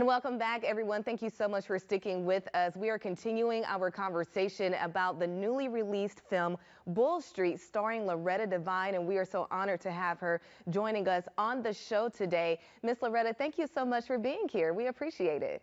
And welcome back, everyone. Thank you so much for sticking with us. We are continuing our conversation about the newly released film Bull Street, starring Loretta Devine, and we are so honored to have her joining us on the show today. Miss Loretta, thank you so much for being here. We appreciate it.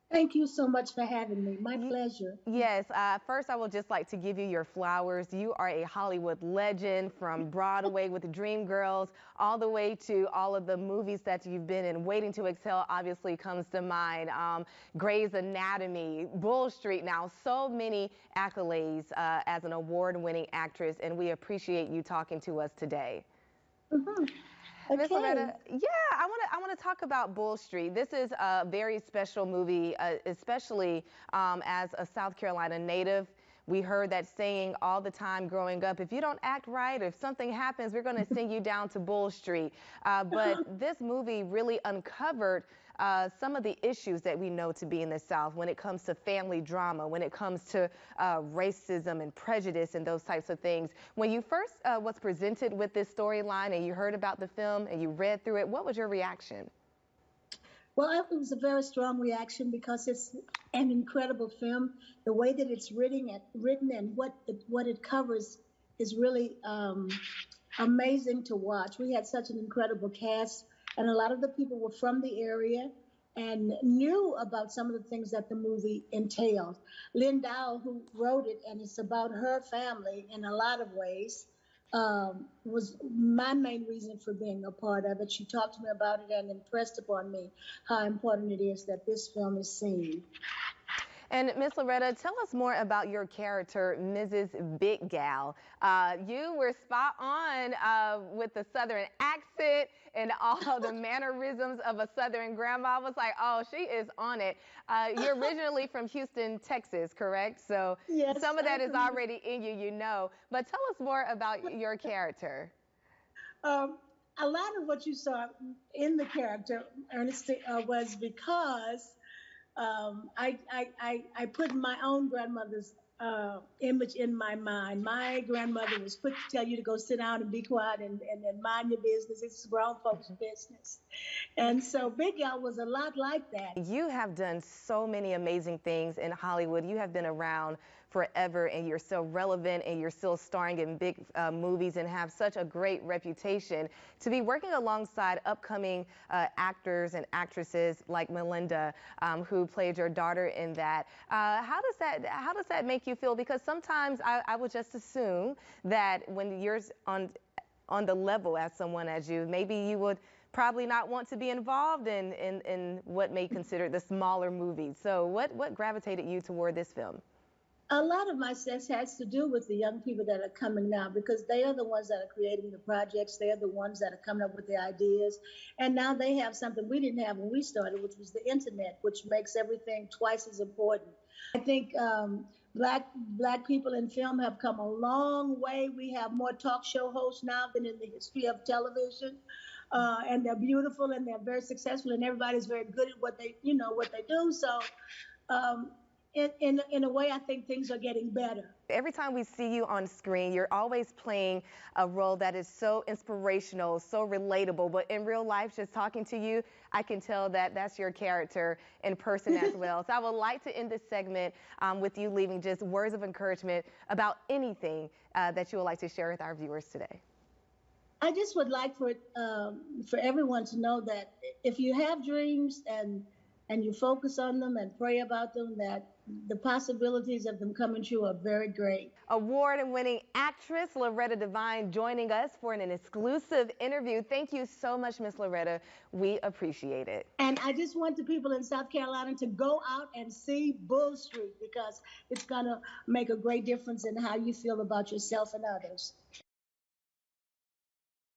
Thank you so much for having me. My pleasure. Yes, first I would just like to give you your flowers. You are a Hollywood legend, from Broadway with Dreamgirls all the way to all of the movies that you've been in. Waiting to Exhale obviously comes to mind. Grey's Anatomy, Bull Street. Now, so many accolades as an award-winning actress, and we appreciate you talking to us today. hmm Miss Okay. Loretta, yeah, I want to talk about Bull Street. This is a very special movie, especially as a South Carolina native. We heard that saying all the time growing up: if you don't act right, if something happens, we're going to send you down to Bull Street. But this movie really uncovered some of the issues that we know to be in the South when it comes to family drama, when it comes to racism and prejudice and those types of things. When you first was presented with this storyline and you heard about the film and you read through it, what was your reaction? Well, it was a very strong reaction because it's an incredible film. The way that it's written and what it covers is really amazing to watch. We had such an incredible cast, and a lot of the people were from the area and knew about some of the things that the movie entailed. Lynn Dowell, who wrote it, and it's about her family in a lot of ways, was my main reason for being a part of it. She talked to me about it and impressed upon me how important it is that this film is seen. And Miss Loretta, tell us more about your character, Mrs. Big Gal. You were spot on with the Southern accent and all the mannerisms of a Southern grandma. I was like, oh, she is on it. You're originally from Houston, Texas, correct? So Yes, some of that is already in you, you know. But tell us more about your character. a lot of what you saw in the character, Ernest, was because I put my own grandmother's image in my mind. My grandmother was quick to tell you to go sit down and be quiet and mind your business. It's grown folks' business. And so Big Al was a lot like that. You have done so many amazing things in Hollywood. You have been around forever, and you're still relevant, and you're still starring in big movies and have such a great reputation. To be working alongside upcoming actors and actresses like Melinda, who played your daughter in that, how does that make you feel? Because sometimes I would just assume that when you're on the level as someone as you, maybe you would probably not want to be involved in what may consider the smaller movies. So what gravitated you toward this film? A lot of my success has to do with the young people that are coming now, because they are the ones that are creating the projects. They are the ones that are coming up with the ideas. And now they have something we didn't have when we started, which was the internet, which makes everything twice as important. I think black people in film have come a long way. We have more talk show hosts now than in the history of television. And they're beautiful and they're very successful, and everybody's very good at what they do. So in a way, I think things are getting better. Every time we see you on screen, you're always playing a role that is so inspirational, so relatable. But in real life, just talking to you, I can tell that that's your character in person as well. So I would like to end this segment with you leaving just words of encouragement about anything that you would like to share with our viewers today. I just would like for everyone to know that if you have dreams and you focus on them and pray about them, that the possibilities of them coming true are very great. Award-winning actress Loretta Devine joining us for an exclusive interview. Thank you so much, Miss Loretta. We appreciate it. And I just want the people in South Carolina to go out and see Bull Street, because it's going to make a great difference in how you feel about yourself and others.